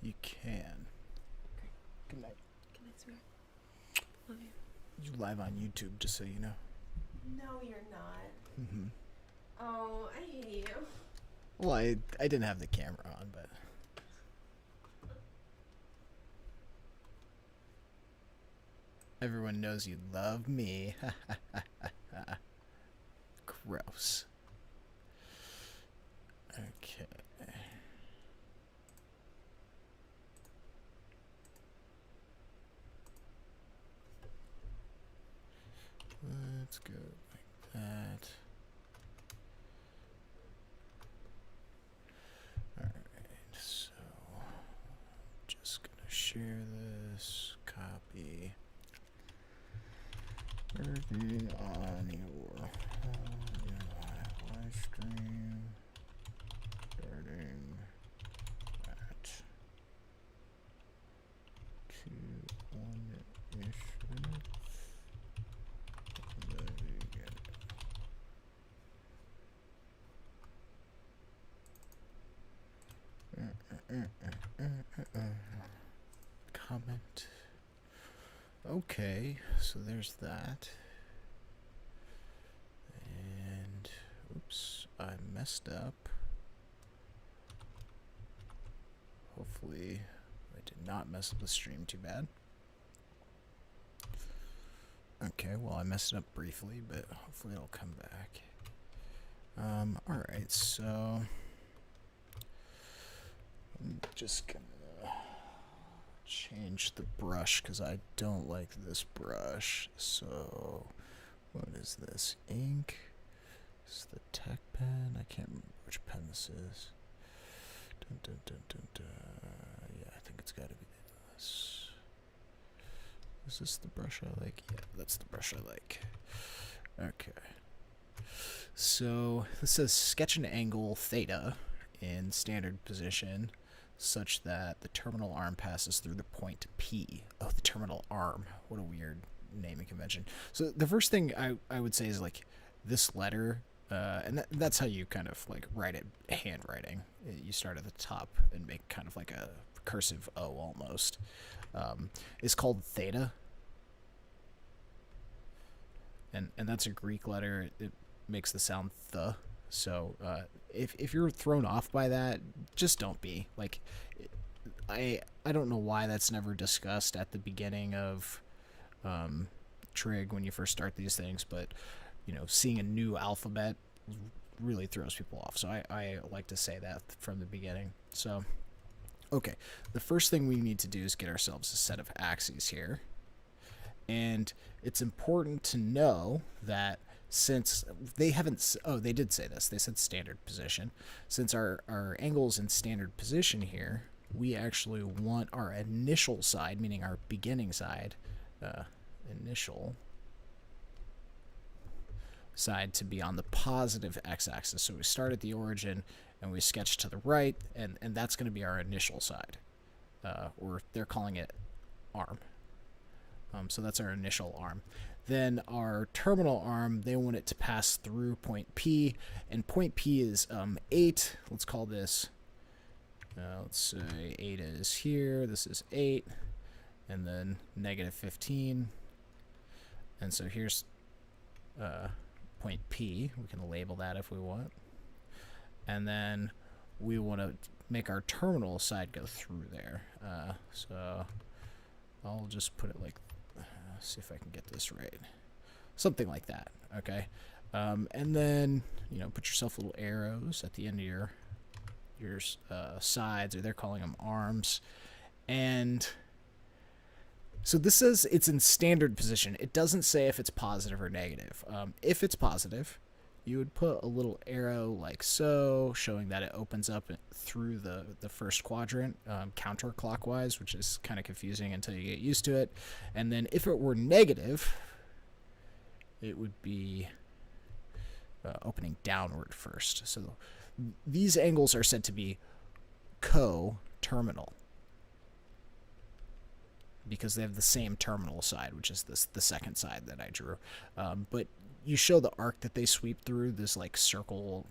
You can. Good night. Good night, sweetheart. Love you. You're live on YouTube, just so you know. No, you're not. Mm-hmm. Oh, I hate you. Well, I didn't have the camera on, but... Everyone knows you love me. Gross. Okay. Let's go like that. Alright, so just gonna share this, copy. Working on your live stream starting at 1-ish minutes. Comment. Okay, so there's that. And oops, I messed up. Hopefully I did not mess up the stream too bad. Okay, well I messed it up briefly, but hopefully it'll come back. Alright, so I'm just gonna change the brush because I don't like this brush. So what is this? Ink? This is the Tech pen. I can't remember which pen this is. Dun, dun, dun, dun, dun. Yeah, I think it's got to be this. Is this the brush I like? Yeah, that's the brush I like. Okay. So this says sketch an angle theta in standard position such that the terminal arm passes through the point P. Oh, the terminal arm. What a weird naming convention. So the first thing I would say is like this letter, and that's how you kind of like write it handwriting. You start at the top and make kind of like a cursive O almost. It's called theta. And that's a Greek letter. It makes the sound th. So if you're thrown off by that, just don't be. Like, I don't know why that's never discussed at the beginning of Trig when you first start these things, but you know, seeing a new alphabet really throws people off. So I like to say that from the beginning. So okay, the first thing we need to do is get ourselves a set of axes here. And it's important to know that since they haven't, oh, they did say this, they said standard position. Since our angle's in standard position here, we actually want our initial side, meaning our beginning side, initial side to be on the positive x-axis. So we start at the origin and we sketch to the right, and that's going to be our initial side. Or they're calling it arm. So that's our initial arm. Then our terminal arm, they want it to pass through point P, and point P is 8. Let's call this, let's say 8 is here, this is 8, and then negative 15. And so here's point P. We can label that if we want. And then we want to make our terminal side go through there. So I'll just put it like, see if I can get this right. Something like that, okay? And then, you know, put yourself little arrows at the end of your sides, or they're calling them arms. And so this says it's in standard position. It doesn't say if it's positive or negative. If it's positive, you would put a little arrow like so, showing that it opens up through the first quadrant, counterclockwise, which is kind of confusing until you get used to it. And then if it were negative, it would be opening downward first. So these angles are said to be co-terminal because they have the same terminal side, which is the second side that I drew. But you show the arc that they sweep through, this like circle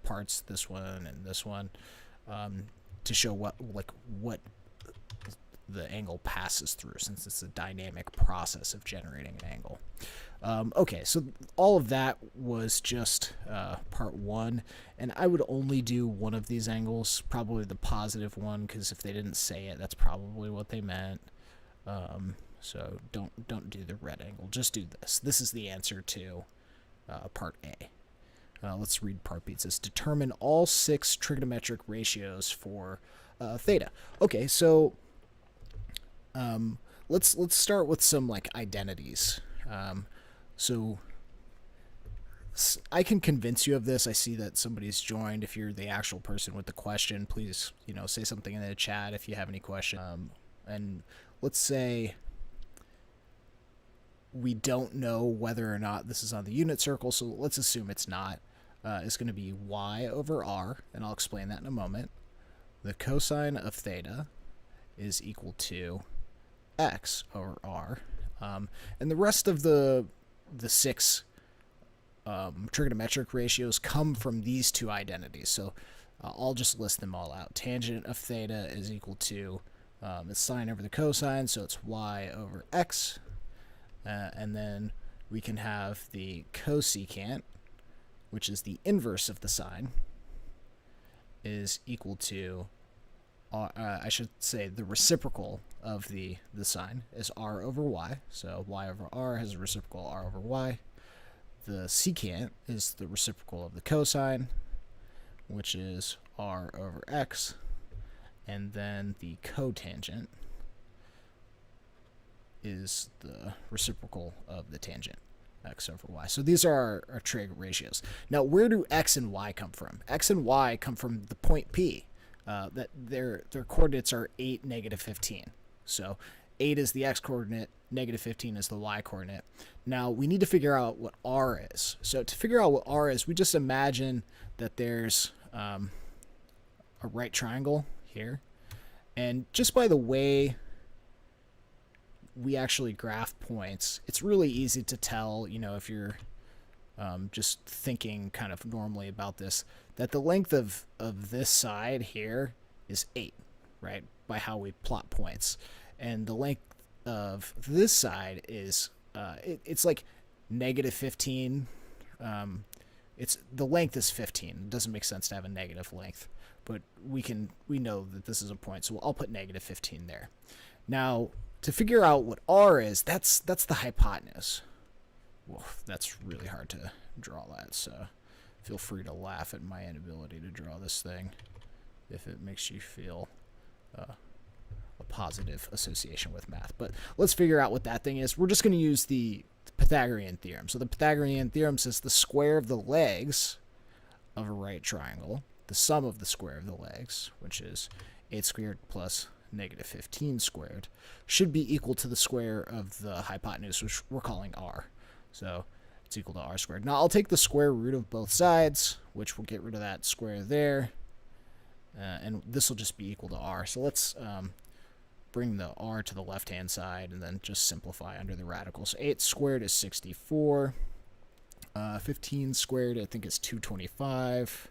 parts, this one and this one, to show what the angle passes through, since it's a dynamic process of generating an angle. Okay, so all of that was just part one, and I would only do one of these angles, probably the positive one, because if they didn't say it, that's probably what they meant. So don't do the red angle, just do this. This is the answer to part A. Let's read part B. It says, determine all 6 trigonometric ratios for theta. Okay, so let's start with some like identities. So I can convince you of this. I see that somebody's joined. If you're the actual person with the question, please, say something in the chat if you have any questions. And let's say we don't know whether or not this is on the unit circle, so let's assume it's not. It's going to be y over r, and I'll explain that in a moment. The cosine of theta is equal to x over r. And the rest of the 6 trigonometric ratios come from these 2 identities. So I'll just list them all out. Tangent of theta is equal to the sine over the cosine, so it's y over x. And then we can have the cosecant, which is the inverse of the sine, is equal to, I should say the reciprocal of the sine is r over y. So y over r has a reciprocal r over y. The secant is the reciprocal of the cosine, which is r over x. And then the cotangent is the reciprocal of the tangent, x over y. So these are our trig ratios. Now, where do x and y come from? X and y come from the point P. That their coordinates are 8, negative 15. So 8 is the x coordinate, negative 15 is the y coordinate. Now, we need to figure out what r is. So to figure out what r is, we just imagine that there's a right triangle here. And just by the way we actually graph points, it's really easy to tell, if you're just thinking kind of normally about this, that the length of this side here is 8, right, by how we plot points. And the length of this side is, it's like negative 15. The length is 15. It doesn't make sense to have a negative length, but we know that this is a point, so I'll put negative 15 there. Now, to figure out what r is, that's the hypotenuse. Well, that's really hard to draw that, so feel free to laugh at my inability to draw this thing if it makes you feel a positive association with math. But let's figure out what that thing is. We're just going to use the Pythagorean theorem. So the Pythagorean theorem says the square of the legs of a right triangle, the sum of the square of the legs, which is 8 squared plus negative 15 squared, should be equal to the square of the hypotenuse, which we're calling r. So it's equal to r squared. Now I'll take the square root of both sides, which will get rid of that square there, and this will just be equal to r. So let's bring the r to the left-hand side and then just simplify under the radical. So 8 squared is 64. 15 squared, I think, is 225.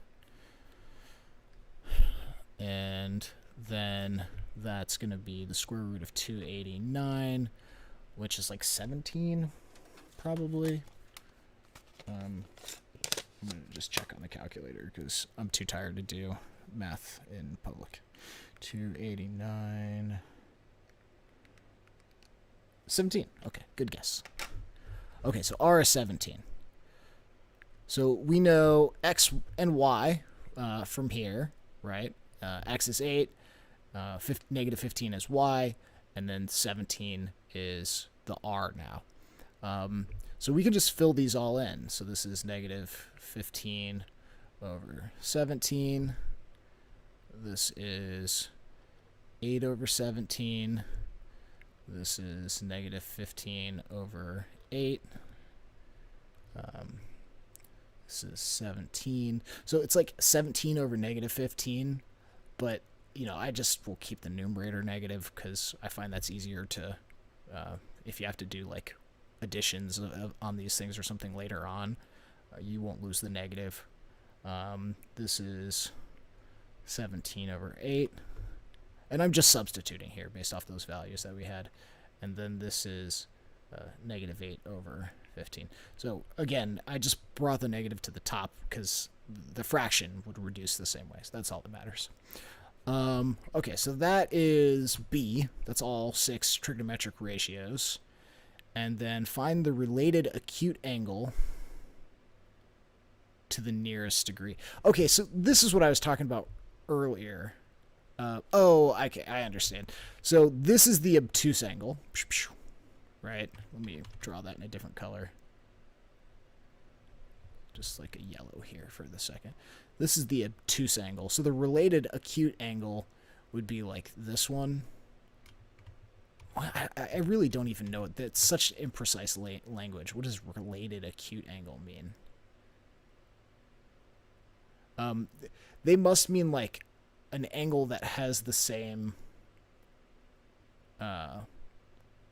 And then that's going to be the square root of 289, which is like 17, probably. I'm going to just check on the calculator because I'm too tired to do math in public. 289. 17. Okay, good guess. Okay, so r is 17. So we know x and y from here, right? X is 8, negative 15 is y, and then 17 is the r now. So we can just fill these all in. So this is negative 15 over 17. This is 8 over 17. This is negative 15 over 8. This is 17. So it's like 17 over negative 15. But, I just will keep the numerator negative because I find that's easier to, if you have to do like additions on these things or something later on, you won't lose the negative. This is 17 over 8. And I'm just substituting here based off those values that we had. And then this is negative 8 over 15. So again, I just brought the negative to the top because the fraction would reduce the same way. So that's all that matters. Okay, so that is B. That's all 6 trigonometric ratios. And then find the related acute angle to the nearest degree. Okay, so this is what I was talking about earlier. I understand. So this is the obtuse angle. Right? Let me draw that in a different color. Just like a yellow here for the second. This is the obtuse angle. So the related acute angle would be like this one. I really don't even know it. That's such imprecise language. What does related acute angle mean? They must mean like an angle that has the same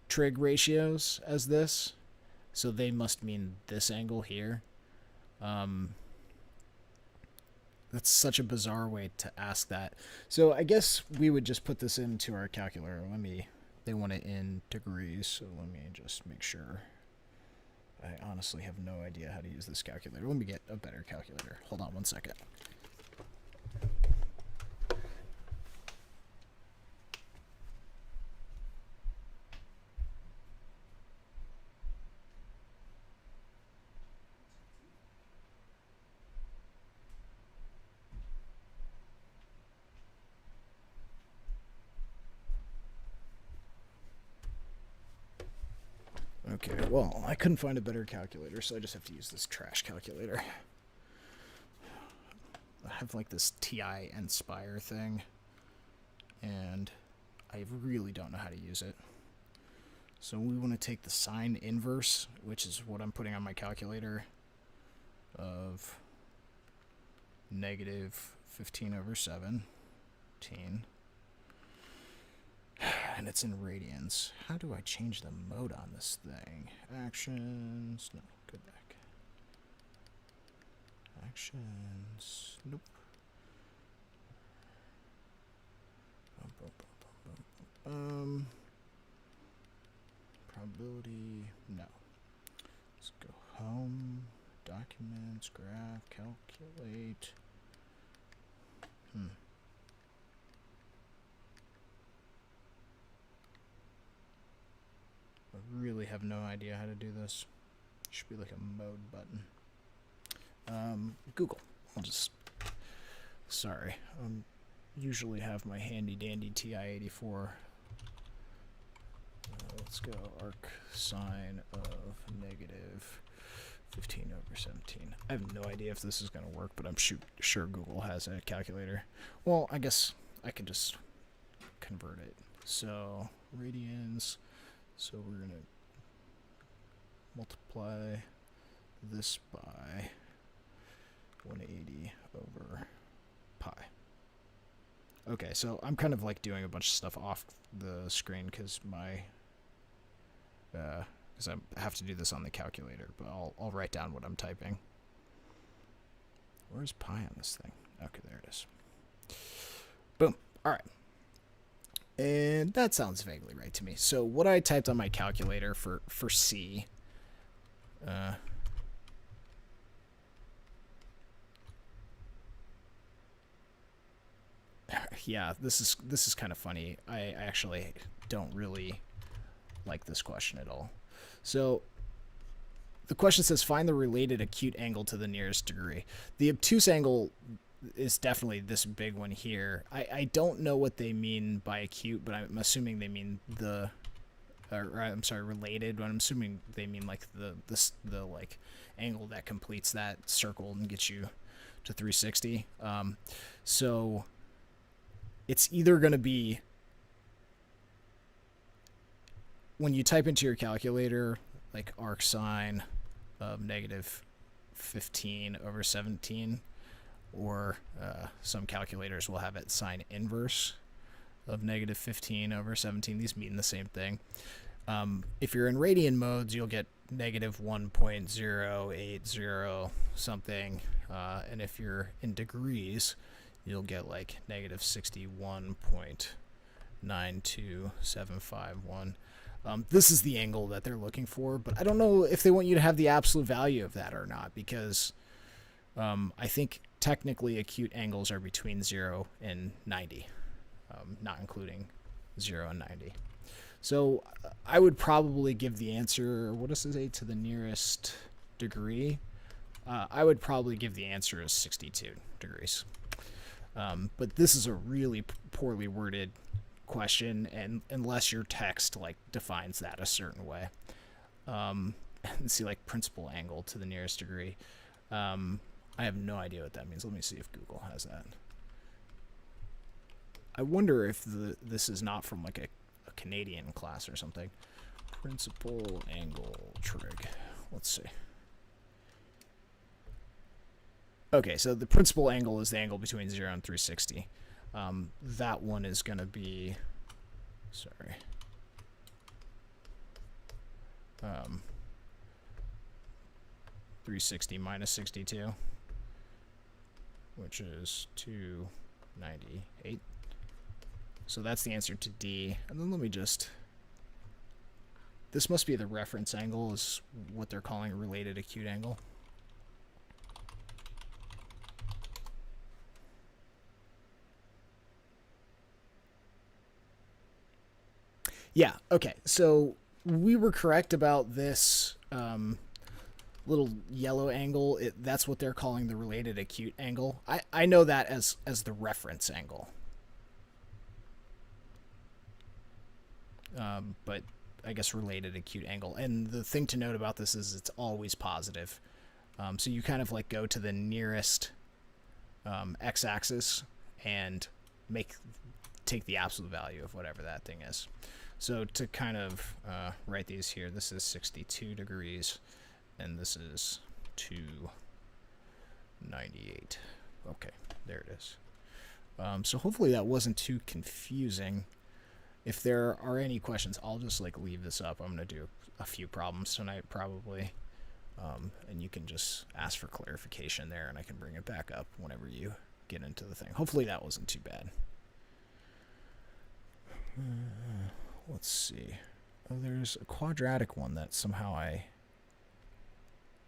trig ratios as this. So they must mean this angle here. That's such a bizarre way to ask that. So I guess we would just put this into our calculator. They want it in degrees, so let me just make sure. I honestly have no idea how to use this calculator. Let me get a better calculator. Hold on one second. Okay, well, I couldn't find a better calculator, so I just have to use this trash calculator. I have like this TI Inspire thing, and I really don't know how to use it. So we want to take the sine inverse, which is what I'm putting on my calculator, of negative 15 over 17. And it's in radians. How do I change the mode on this thing? Actions. No, go back. Actions. Nope. Probability. No. Let's go home. Documents. Graph. Calculate. I really have no idea how to do this. Should be like a mode button. Google. Sorry. Usually have my handy dandy TI-84. Let's go arc sine of negative 15 over 17. I have no idea if this is going to work, but I'm sure Google has a calculator. Well, I guess I can just convert it. So, radians. So we're going to multiply this by 180 over pi. Okay, so I'm kind of like doing a bunch of stuff off the screen because I have to do this on the calculator, but I'll write down what I'm typing. Where's pi on this thing? Okay, there it is. Boom. All right. And that sounds vaguely right to me. So what I typed on my calculator for C, yeah, this is kind of funny. I actually don't really like this question at all. So the question says find the related acute angle to the nearest degree. The obtuse angle is definitely this big one here. I don't know what they mean by acute, but I'm assuming they mean related, but I'm assuming they mean like the like angle that completes that circle and gets you to 360. So it's either going to be, when you type into your calculator like arc sine of negative 15 over 17, or some calculators will have it sine inverse of negative 15 over 17. These mean the same thing. If you're in radian modes, you'll get negative 1.080 something, and if you're in degrees, you'll get like negative 61 point 92751. This is the angle that they're looking for, but I don't know if they want you to have the absolute value of that or not, because I think technically acute angles are between 0 and 90, not including 0 and 90. So I would probably give the answer, what does it say, to the nearest degree? I would probably give the answer as 62 degrees. But this is a really poorly worded question, and unless your text like defines that a certain way. And see, like, principal angle to the nearest degree. I have no idea what that means. Let me see if Google has that. I wonder if this is not from like a Canadian class or something. Principal angle trig. Let's see. Okay, so the principal angle is the angle between 0 and 360. That one is going to be, sorry, 360 minus 62, which is 298. So that's the answer to D. And then let me just, this must be the reference angle, is what they're calling a related acute angle. Yeah, okay, so we were correct about this little yellow angle. That's what they're calling the related acute angle. I know that as the reference angle. But I guess related acute angle. And the thing to note about this is it's always positive. So you kind of like go to the nearest x-axis and take the absolute value of whatever that thing is. So to kind of write these here, this is 62 degrees, and this is 298. Okay, there it is. So hopefully that wasn't too confusing. If there are any questions, I'll just like leave this up. I'm going to do a few problems tonight probably, and you can just ask for clarification there, and I can bring it back up whenever you get into the thing. Hopefully that wasn't too bad. Let's see. Oh, there's a quadratic one that somehow I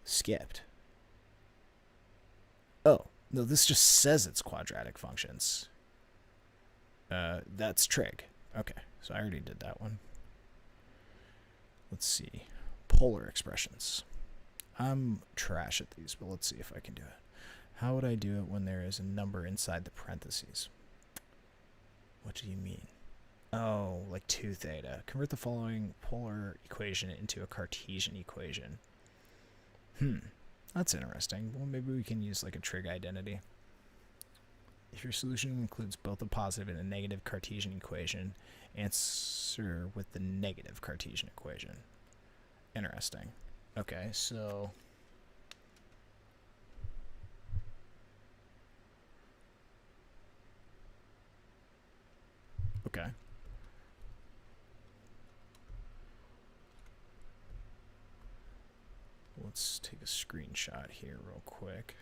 skipped. Oh, no, this just says it's quadratic functions. That's trig. Okay, so I already did that one. Let's see. Polar expressions. I'm trash at these, but let's see if I can do it. How would I do it when there is a number inside the parentheses? What do you mean? Oh, like 2 theta. Convert the following polar equation into a Cartesian equation. That's interesting. Well, maybe we can use like a trig identity. If your solution includes both a positive and a negative Cartesian equation, answer with the negative Cartesian equation. Interesting. Okay, so okay. Let's take a screenshot here real quick.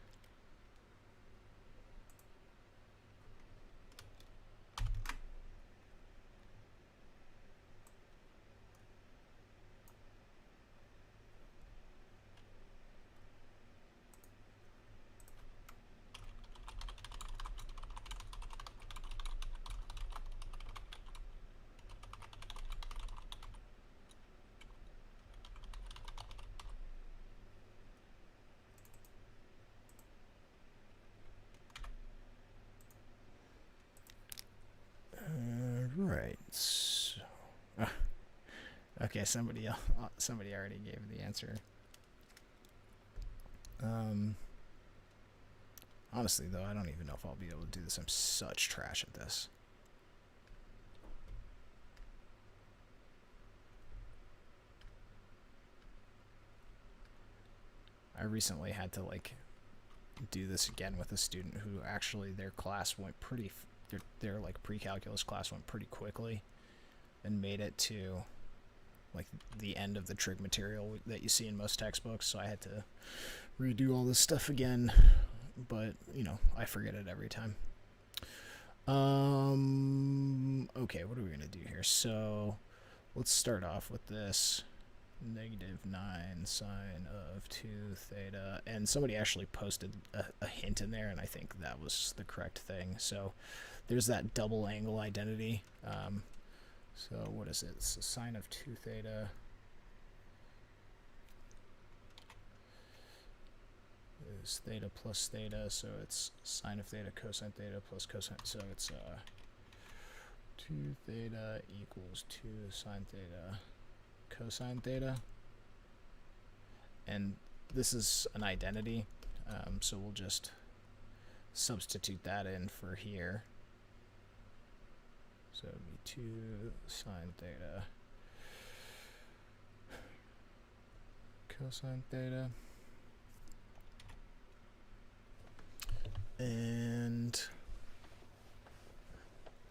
Right. So, okay, somebody already gave the answer. Honestly, though, I don't even know if I'll be able to do this. I'm such trash at this. I recently had to like do this again with a student who actually their class went pretty. Their like pre-calculus class went pretty quickly, and made it to like the end of the trig material that you see in most textbooks. So I had to redo all this stuff again, but you know I forget it every time. Okay, what are we going to do here? So let's start off with this. -9 sine of 2 theta. And somebody actually posted a hint in there, and I think that was the correct thing. So there's that double angle identity. So what is it? So sine of 2 theta is theta plus theta, so it's sine of theta cosine theta plus cosine, so it's 2 theta equals 2 sine theta cosine theta. And this is an identity, so we'll just substitute that in for here. So it would be 2 sine theta cosine theta. And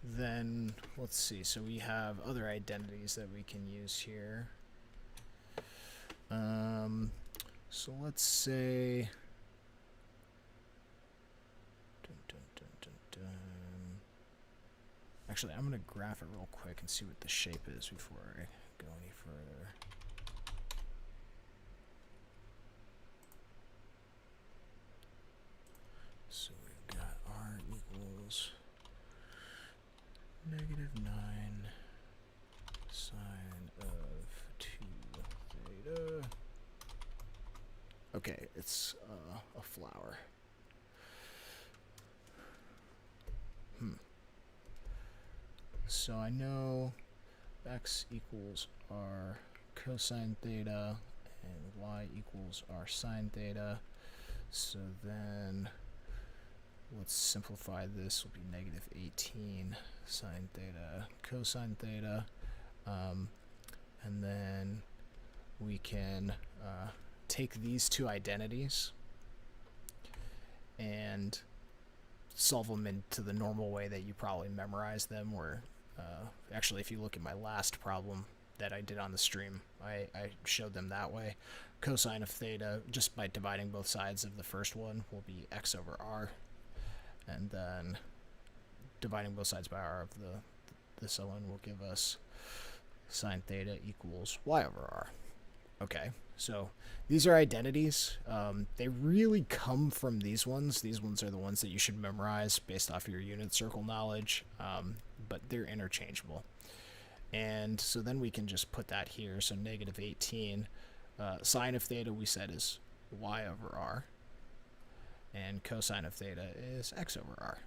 then let's see, so we have other identities that we can use here. So let's say actually, I'm going to graph it real quick and see what the shape is before I go any further. So we've got r equals -9 sine of 2 theta. Okay, it's a flower. So I know x equals r cosine theta and y equals r sine theta. So then let's simplify this. Will be -18 sine theta cosine theta. And then we can take these two identities and solve them into the normal way that you probably memorize them, where actually if you look at my last problem that I did on the stream, I showed them that way. Cosine of theta, just by dividing both sides of the first one, will be x over r, and then dividing both sides by r of this one will give us sine theta equals y over r. Okay, so these are identities. They really come from these ones. These ones are the ones that you should memorize based off your unit circle knowledge, but they're interchangeable. And so then we can just put that here. So -18 sine of theta we said is y over r, and cosine of theta is x over r.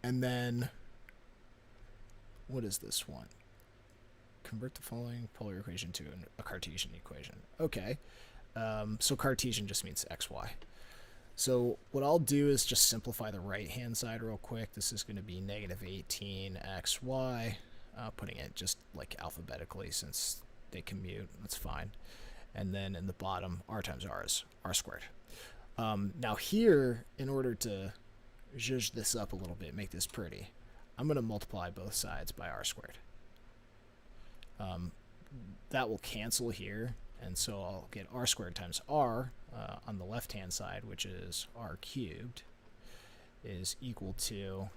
And then what is this one? Convert the following polar equation to a Cartesian equation. Okay, so Cartesian just means xy. So what I'll do is just simplify the right-hand side real quick. This is going to be -18 xy, putting it just like alphabetically since they commute. That's fine. And then in the bottom, r times r is r squared. Now here, in order to zhuzh this up a little bit, make this pretty, I'm going to multiply both sides by r squared. That will cancel here, and so I'll get r squared times r on the left-hand side, which is r cubed, is equal to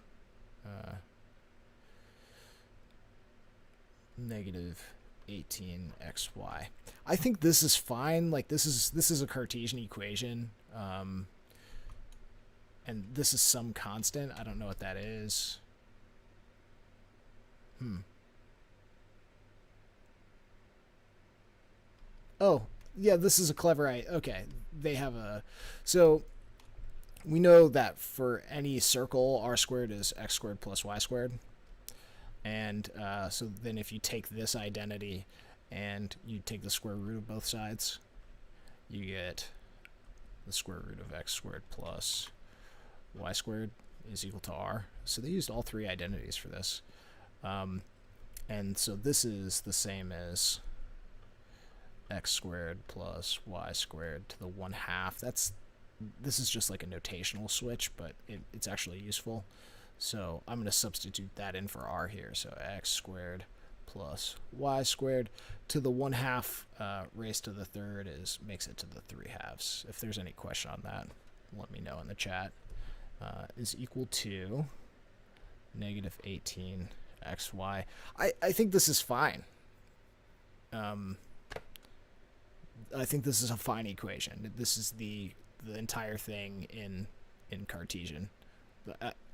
-18 xy. I think this is fine. Like this is a Cartesian equation, and this is some constant. I don't know what that is. Oh, yeah, this is a clever okay, they have a... So, we know that for any circle, r squared is x squared plus y squared. And so then if you take this identity and you take the square root of both sides, you get the square root of x squared plus y squared is equal to r. So they used all three identities for this. And so this is the same as x squared plus y squared to the 1/2. This is just like a notational switch, but it's actually useful. So I'm going to substitute that in for r here. So x squared plus y squared to the 1/2 raised to the third makes it to the 3/2. If there's any question on that, let me know in the chat. Is equal to negative 18 xy. I think this is fine. I think this is a fine equation. This is the entire thing in Cartesian.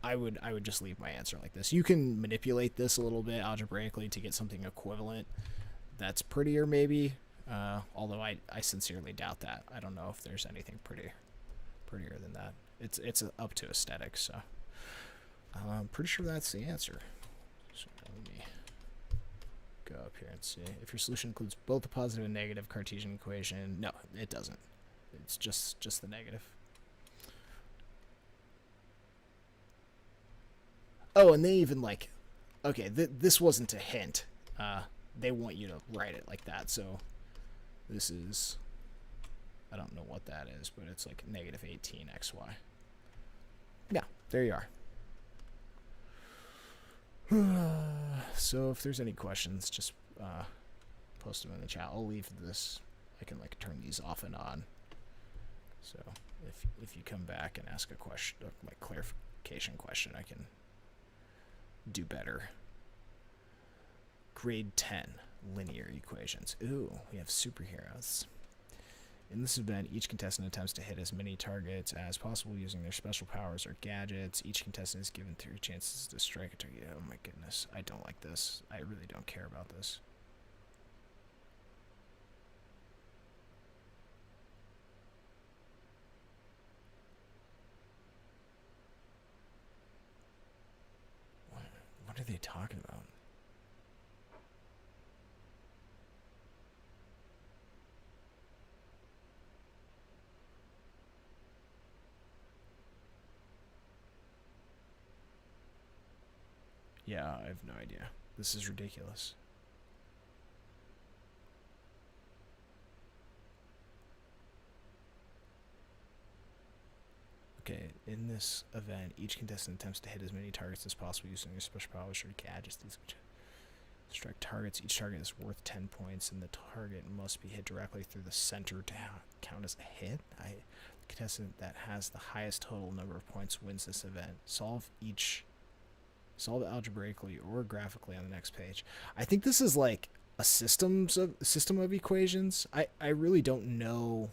I would just leave my answer like this. You can manipulate this a little bit algebraically to get something equivalent that's prettier maybe, although I sincerely doubt that. I don't know if there's anything prettier than that. It's up to aesthetics, so I'm pretty sure that's the answer. So let me go up here and see. If your solution includes both the positive and negative Cartesian equation, no, it doesn't. It's just the negative. Oh, and they even like, okay, this wasn't a hint. They want you to write it like that. So this is, I don't know what that is, but it's like negative 18 xy. Yeah, there you are. So if there's any questions, just post them in the chat. I'll leave this. I can like turn these off and on. So if you come back and ask a question, like clarification question, I can do better. Grade 10, linear equations. Ooh, we have superheroes. In this event, each contestant attempts to hit as many targets as possible using their special powers or gadgets. Each contestant is given 3 chances to strike a target. Oh my goodness, I don't like this. I really don't care about this. What are they talking about? Yeah, I have no idea. This is ridiculous. Okay, in this event, each contestant attempts to hit as many targets as possible using their special powers or gadgets. These strike targets. Each target is worth 10 points, and the target must be hit directly through the center to count as a hit. The contestant that has the highest total number of points wins this event. Solve algebraically or graphically on the next page. I think this is like a system of equations. I really don't know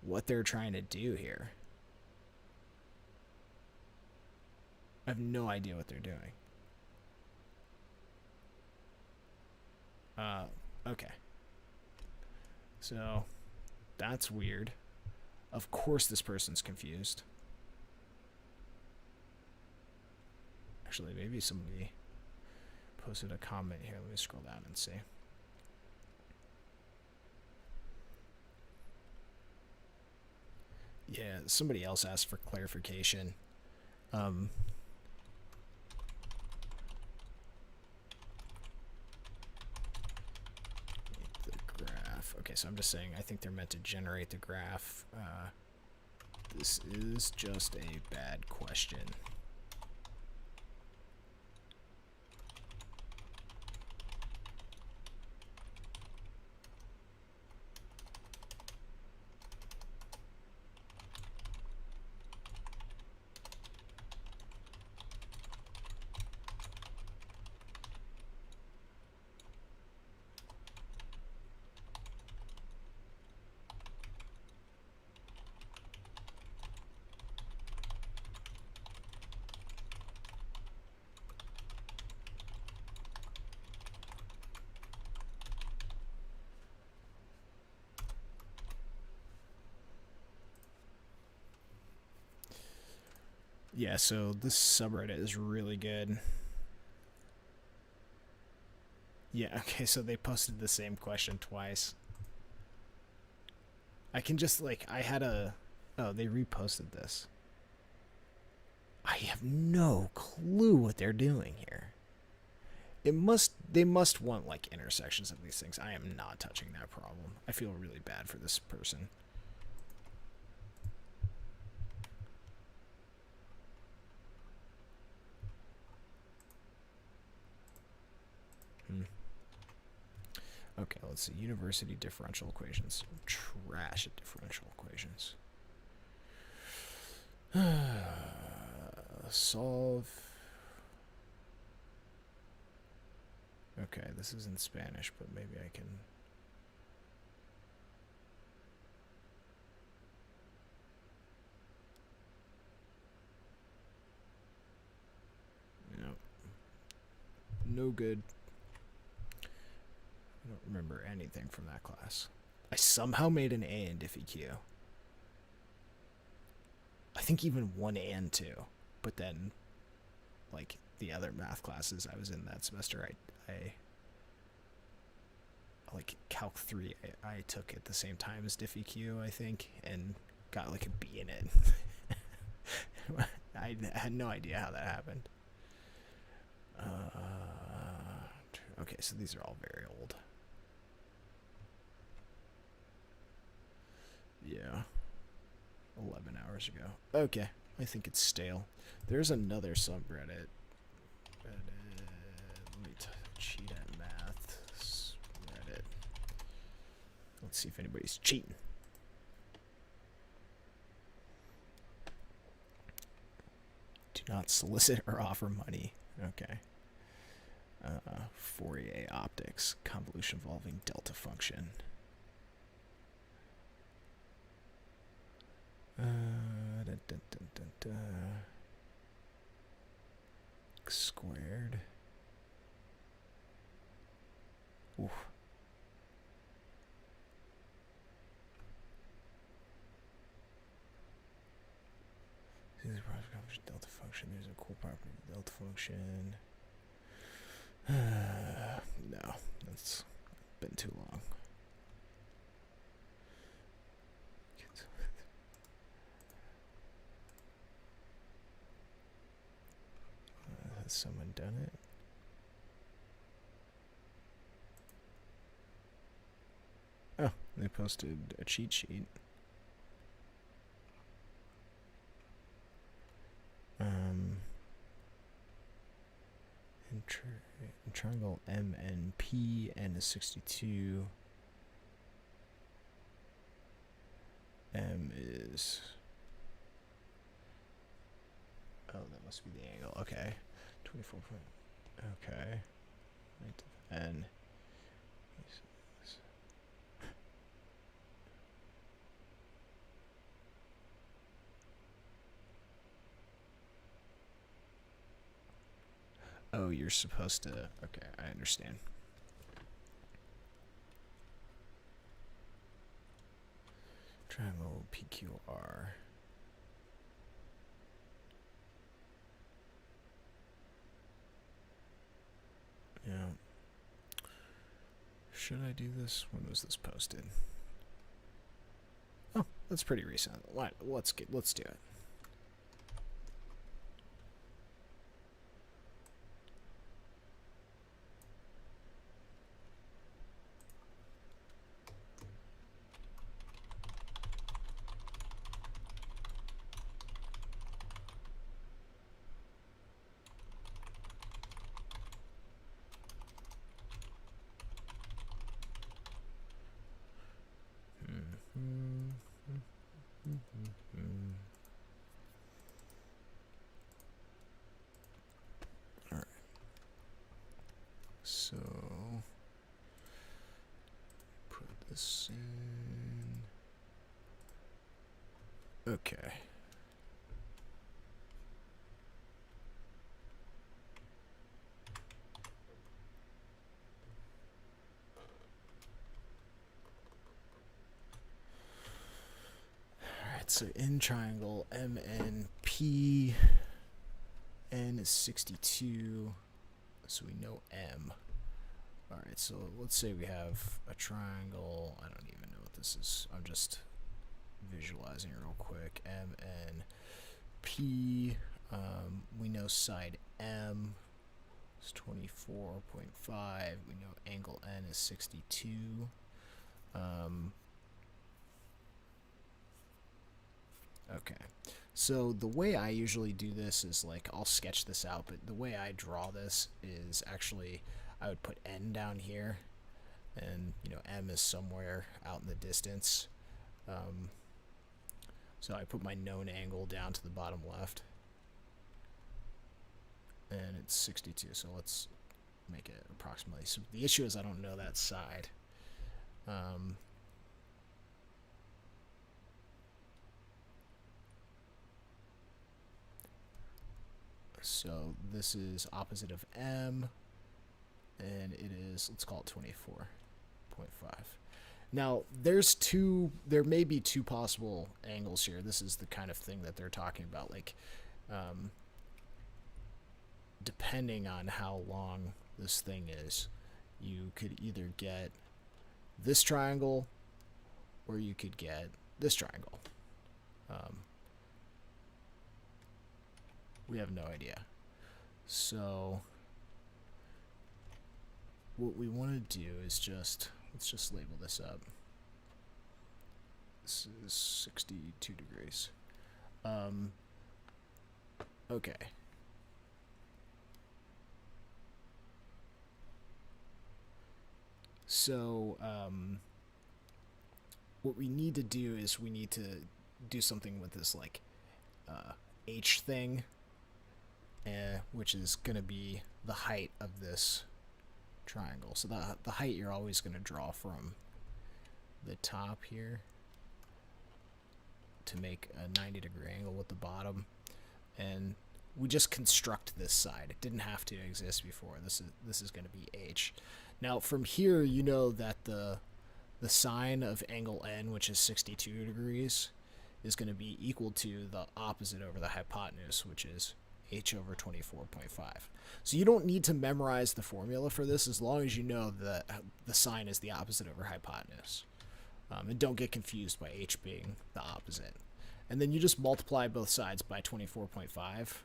what they're trying to do here. I have no idea what they're doing. Okay. So, that's weird. Of course this person's confused. Actually, maybe somebody posted a comment here. Let me scroll down and see. Yeah, somebody else asked for clarification. The graph. Okay, so I'm just saying I think they're meant to generate the graph. This is just a bad question. Yeah, so this subreddit is really good. Yeah, okay, so they posted the same question twice. I can just, like, I had a... Oh, they reposted this. I have no clue what they're doing here. They must want, like, intersections of these things. I am not touching that problem. I feel really bad for this person. Okay, let's see. University differential equations. Trash at differential equations. Solve Okay, this is in Spanish, but maybe I can... No. No good. I don't remember anything from that class. I somehow made an A in DiffyQ. I think even 1 and 2. But then, like, the other math classes I was in that semester, I like, Calc 3, I took at the same time as DiffyQ, I think, and got, like, a B in it. I had no idea how that happened. Okay, so these are all very old. Yeah. 11 hours ago. Okay, I think it's stale. There's another subreddit. Let me cheat at math. Reddit. Let's see if anybody's cheating. Do not solicit or offer money. Okay. Fourier optics. Convolution involving delta function. Squared. Oof. There's a project convolution delta function. There's a cool property of delta function. No, that's been too long. Has someone done it? Oh, they posted a cheat sheet. In triangle MNP, N is 62. M is... Oh, that must be the angle. Okay. 24 point... Okay. N. Oh, you're supposed to... Okay, I understand. Triangle PQR. Yeah. Should I do this? When was this posted? Oh, that's pretty recent. Let's do it. All right. So put this in. Okay. So in triangle MNP, N is 62, so we know M. Alright, so let's say we have a triangle. I don't even know what this is. I'm just visualizing it real quick. MNP, we know side M is 24.5. We know angle N is 62. Okay, so the way I usually do this is, like, I'll sketch this out, but the way I draw this is actually I would put N down here, and, you know, M is somewhere out in the distance. So I put my known angle down to the bottom left, and it's 62, so let's make it approximately. So the issue is I don't know that side. So this is opposite of m, and it is, let's call it 24.5. Now, there may be two possible angles here. This is the kind of thing that they're talking about, like, depending on how long this thing is, you could either get this triangle or you could get this triangle. We have no idea. So what we want to do is let's just label this up. This is 62 degrees. Okay. So what we need to do is we need to do something with this, like, h thing, which is going to be the height of this triangle. So the height you're always going to draw from the top here to make a 90-degree angle with the bottom, and we just construct this side. It didn't have to exist before. This is going to be h. Now from here, you know that the sine of angle n, which is 62 degrees, is going to be equal to the opposite over the hypotenuse, which is h over 24.5. So you don't need to memorize the formula for this as long as you know that the sine is the opposite over hypotenuse. And don't get confused by h being the opposite. And then you just multiply both sides by 24.5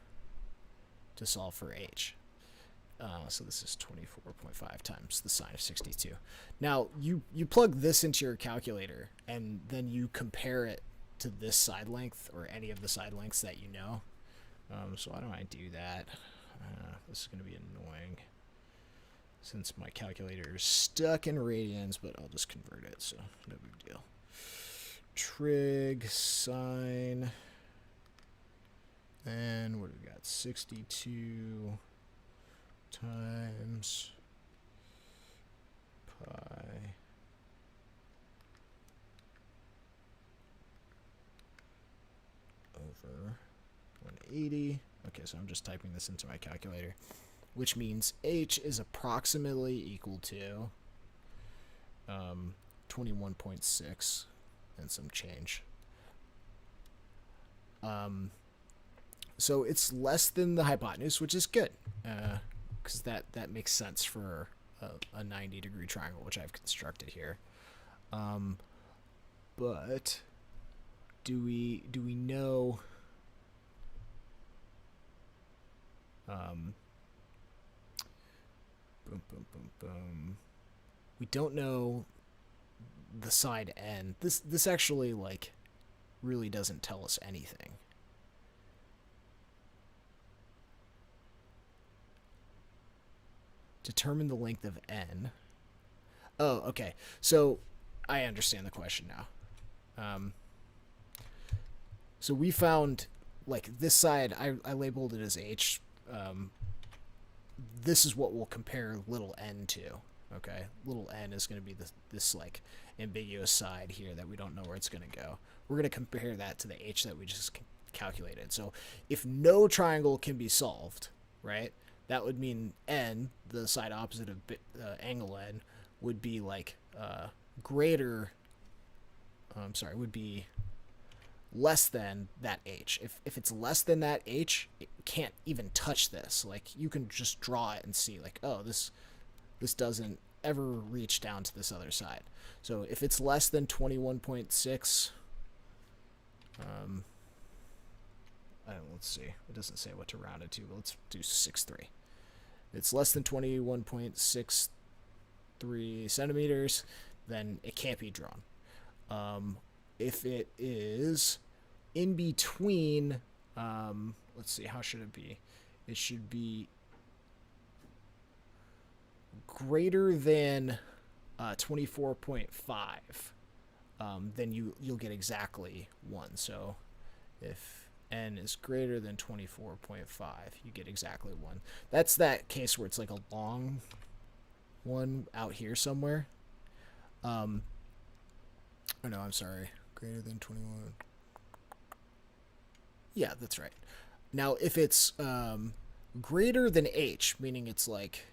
to solve for h. So this is 24.5 times the sine of 62. Now, you plug this into your calculator, and then you compare it to this side length, or any of the side lengths that you know. So why don't I do that? This is going to be annoying since my calculator is stuck in radians, but I'll just convert it, so no big deal. Trig, sine, and what do we got? 62 times pi over 180. Okay, so I'm just typing this into my calculator, which means h is approximately equal to 21.6 and some change. So it's less than the hypotenuse, which is good, because that makes sense for a 90-degree triangle, which I've constructed here. But do we know? Boom, boom, boom, boom. We don't know the side n. This actually, like, really doesn't tell us anything. Determine the length of n. Oh, okay. So I understand the question now. So we found, like, this side, I labeled it as h. This is what we'll compare little n to. Okay, little n is going to be this like ambiguous side here that we don't know where it's going to go. We're going to compare that to the h that we just calculated. So if no triangle can be solved, right, that would mean n, the side opposite of angle n, would be like would be less than that h. If it's less than that h, it can't even touch this. Like, you can just draw it and see, like, oh, this doesn't ever reach down to this other side. So if it's less than 21.6, let's see. It doesn't say what to round it to, but let's do 6.3. It's less than 21.63 centimeters, then it can't be drawn. If it is in between, let's see, how should it be? It should be greater than 24.5. Then you'll get exactly 1. So if n is greater than 24.5, you get exactly 1. That's that case where it's like a long one out here somewhere. Oh no, I'm sorry. Greater than 21. Yeah, that's right. Now, if it's greater than h, meaning it's like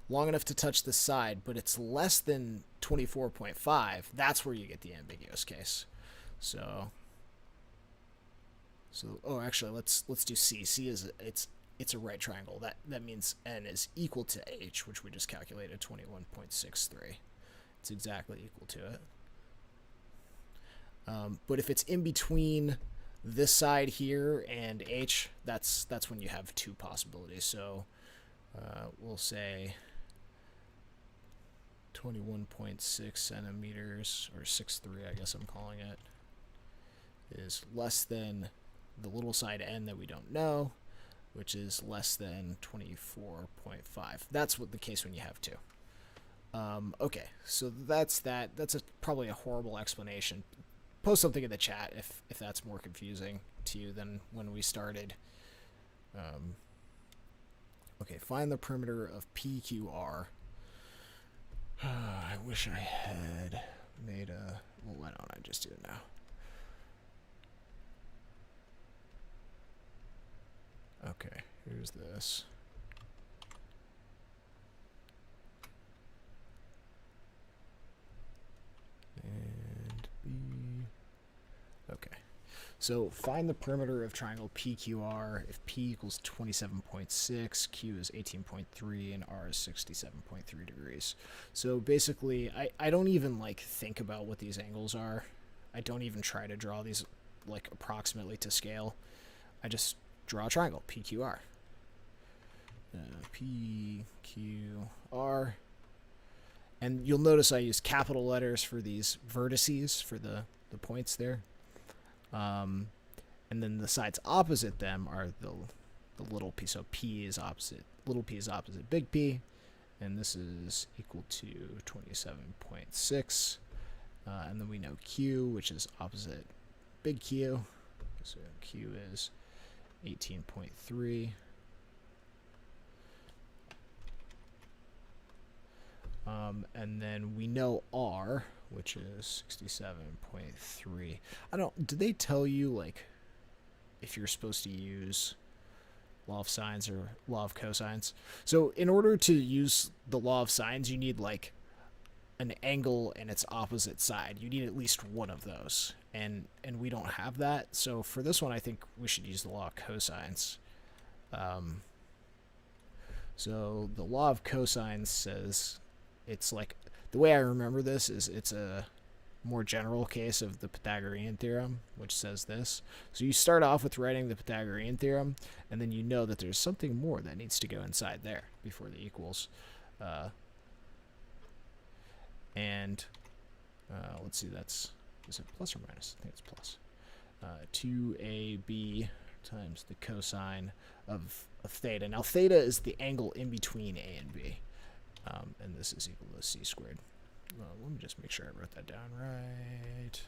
long enough to touch the side, but it's less than 24.5, that's where you get the ambiguous case. So oh, actually, let's do C. C is it's a right triangle. That means n is equal to h, which we just calculated, 21.63. It's exactly equal to it. But if it's in between this side here and h, that's when you have two possibilities. So we'll say 21.6 centimeters, or 6.3, I guess I'm calling it, is less than the little side n that we don't know, which is less than 24.5. That's what the case when you have two. Okay, so that's that. That's probably a horrible explanation. Post something in the chat if that's more confusing to you than when we started. Okay, find the perimeter of PQR. I wish I had made a... Well, why don't I just do it now? Okay, here's this. And B. Okay. So find the perimeter of triangle PQR if P equals 27.6, Q is 18.3, and R is 67.3 degrees. So basically, I don't even like think about what these angles are. I don't even try to draw these like approximately to scale. I just draw a triangle, PQR. PQR. And you'll notice I use capital letters for these vertices, for the points there. And then the sides opposite them are the little p. So p is opposite, little p is opposite big P, and this is equal to 27.6. And then we know Q, which is opposite big Q. So Q is 18.3. And then we know R, which is 67.3. Did they tell you, like, if you're supposed to use law of sines or law of cosines? So in order to use the law of sines, you need, like, an angle and its opposite side. You need at least one of those. And we don't have that. So for this one, I think we should use the law of cosines. So the law of cosines says, it's like, the way I remember this is it's a more general case of the Pythagorean Theorem, which says this. So you start off with writing the Pythagorean Theorem, and then you know that there's something more that needs to go inside there before the equals. Let's see, is it plus or minus? I think it's plus. 2ab times the cosine of theta. Now, theta is the angle in between a and b. And this is equal to c squared. Well, let me just make sure I wrote that down right.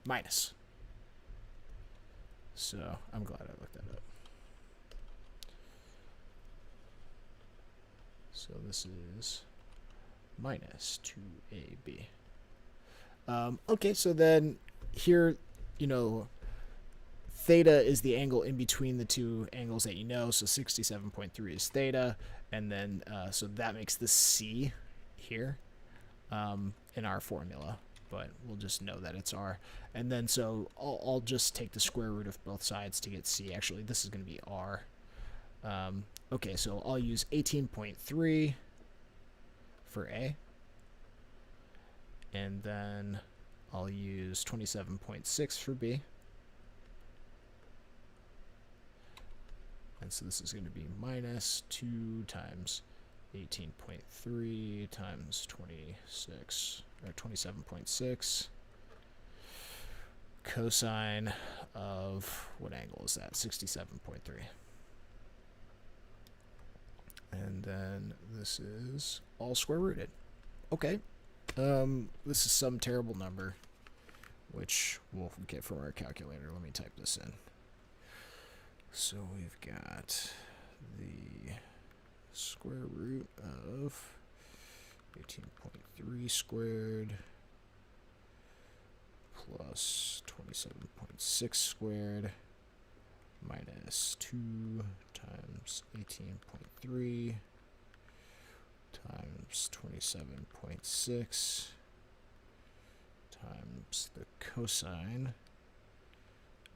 Minus. So I'm glad I looked that up. So this is minus 2ab. Okay, so then here, theta is the angle in between the two angles that you know, so 67.3 is theta, and then so that makes the c here in our formula, but we'll just know that it's r. And then so I'll just take the square root of both sides to get c. Actually, this is going to be r. Okay, so I'll use 18.3 for a, and then I'll use 27.6 for b. And so this is going to be minus 2 times 18.3 times 26, or 27.6 cosine of, what angle is that? 67.3. And then this is all square rooted. Okay. This is some terrible number, which we'll get from our calculator. Let me type this in. So we've got the square root of 18.3 squared plus 27.6 squared minus 2 times 18.3 times 27.6 times the cosine.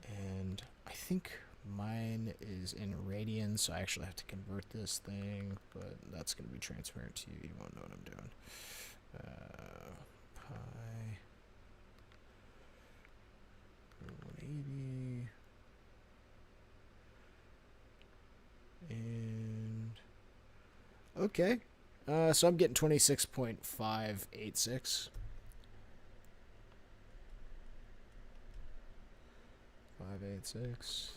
And I think mine is in radians, so I actually have to convert this thing, but that's going to be transparent to you. You won't know what I'm doing. Pi 180 and okay. So I'm getting 26.586. 586.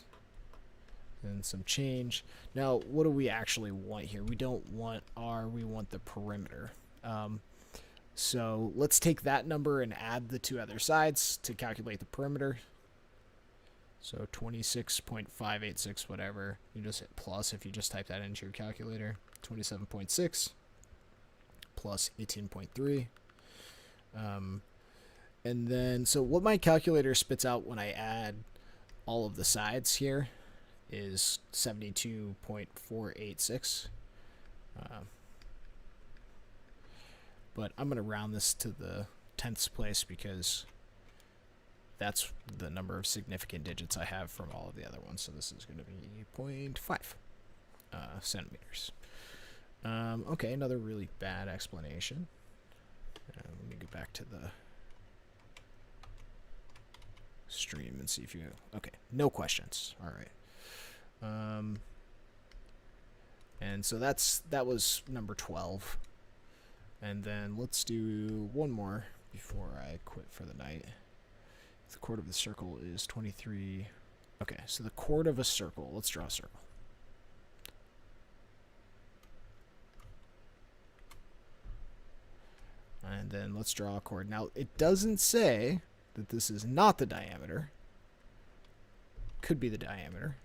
And some change. Now, what do we actually want here? We don't want R, we want the perimeter. So let's take that number and add the two other sides to calculate the perimeter. So 26.586, whatever. You just hit plus if you just type that into your calculator. 27.6 plus 18.3. And then, so what my calculator spits out when I add all of the sides here is 72.486. But I'm going to round this to the 10th place because that's the number of significant digits I have from all of the other ones. So this is going to be 0.5 centimeters. Okay, another really bad explanation. Let me go back to the stream and see if you... Okay, no questions. All right. And so that was number 12. And then let's do one more before I quit for the night. The chord of the circle is 23. Okay, so the chord of a circle. Let's draw a circle. And then let's draw a chord. Now, it doesn't say that this is not the diameter. Could be the diameter.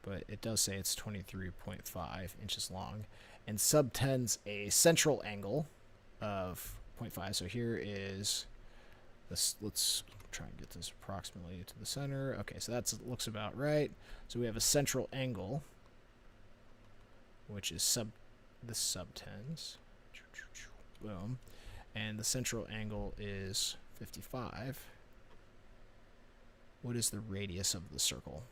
But it does say it's 23.5 inches long and subtends a central angle of 0.5. So here is this. Let's try and get this approximately to the center. Okay, so that looks about right. So we have a central angle, which is this subtends. Boom. And the central angle is 55. What is the radius of the circle?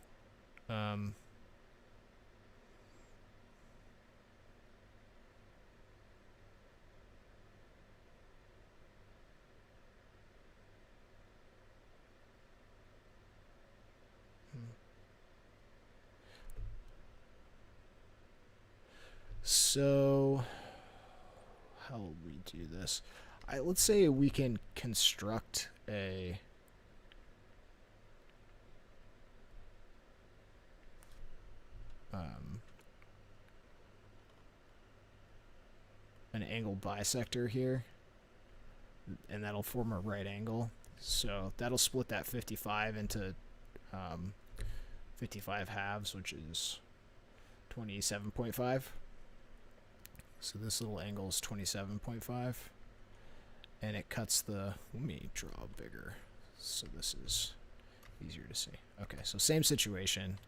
So, how will we do this? Let's say we can construct a an angle bisector here, and that'll form a right angle. So that'll split that 55 into 55 halves, which is 27.5. So this little angle is 27.5, and it cuts the, let me draw bigger so this is easier to see. Okay, so same situation.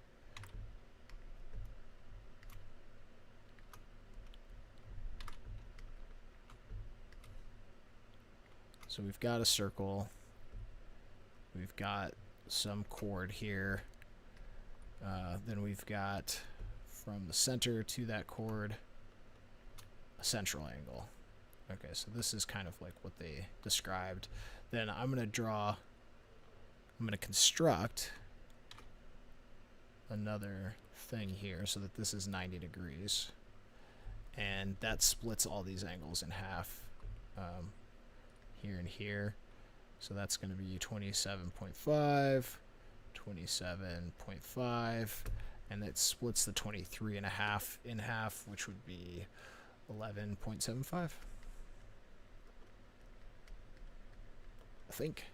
So we've got a circle, we've got some chord here, then we've got from the center to that chord a central angle. Okay, so this is kind of like what they described. Then I'm going to construct another thing here so that this is 90 degrees. And that splits all these angles in half. Here and here. So that's going to be 27.5, 27.5, and it splits the 23 and a half in half, which would be 11.75. I think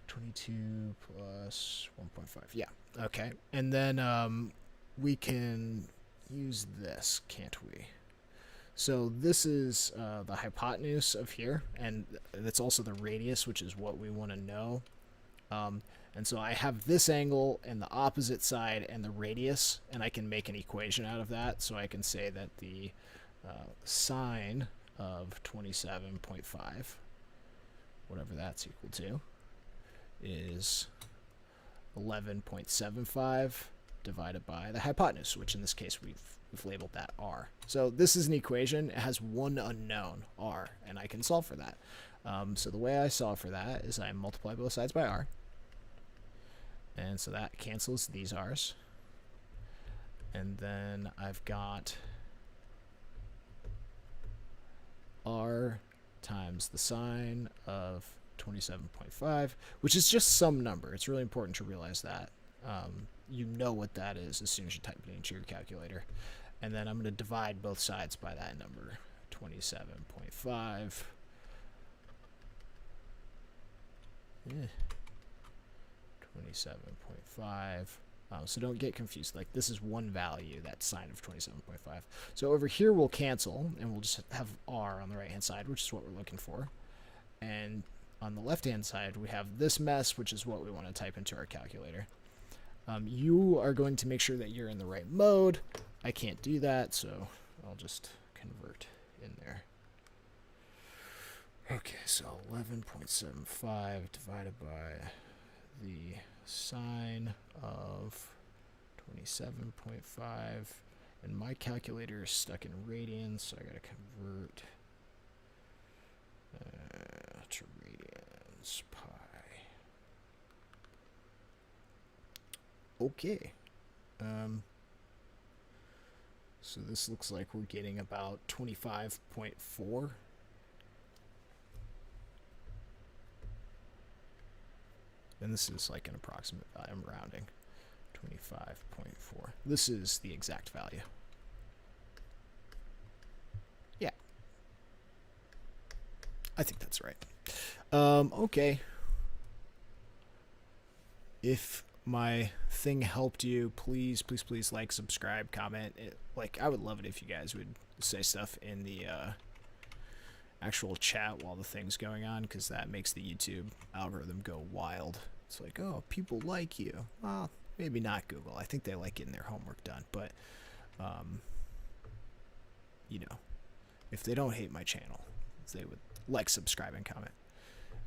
22 plus 1.5. Yeah. Okay. And then we can use this, can't we? So this is the hypotenuse of here, and that's also the radius, which is what we want to know. And so I have this angle and the opposite side and the radius, and I can make an equation out of that. So I can say that the sine of 27.5, whatever that's equal to, is 11.75 divided by the hypotenuse, which in this case we've labeled that r. So this is an equation. It has one unknown, r, and I can solve for that. So the way I solve for that is I multiply both sides by r. And so that cancels these r's. And then I've got r times the sine of 27.5, which is just some number. It's really important to realize that. You know what that is as soon as you type it into your calculator. And then I'm going to divide both sides by that number, 27.5. 27.5. So don't get confused. Like, this is one value, that sine of 27.5. So over here we'll cancel, and we'll just have r on the right-hand side, which is what we're looking for. And on the left-hand side, we have this mess, which is what we want to type into our calculator. You are going to make sure that you're in the right mode. I can't do that, so I'll just convert in there. Okay, so 11.75 divided by the sine of 27.5, and my calculator is stuck in radians, so I gotta convert to radians pi. Okay. So this looks like we're getting about 25.4. And this is like an approximate value. I'm rounding. 25.4. This is the exact value. Yeah. I think that's right. Okay. If my thing helped you, please like, subscribe, comment. I would love it if you guys would say stuff in the actual chat while the thing's going on, because that makes the YouTube algorithm go wild. It's like, oh, people like you. Well, maybe not Google. I think they like getting their homework done, but you know, if they don't hate my channel, they would like, subscribe, and comment.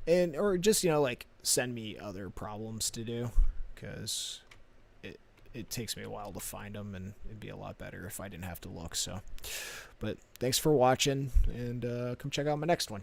And or just, you know, like, send me other problems to do, because it takes me a while to find them, and it'd be a lot better if I didn't have to look. So, but thanks for watching, and come check out my next one.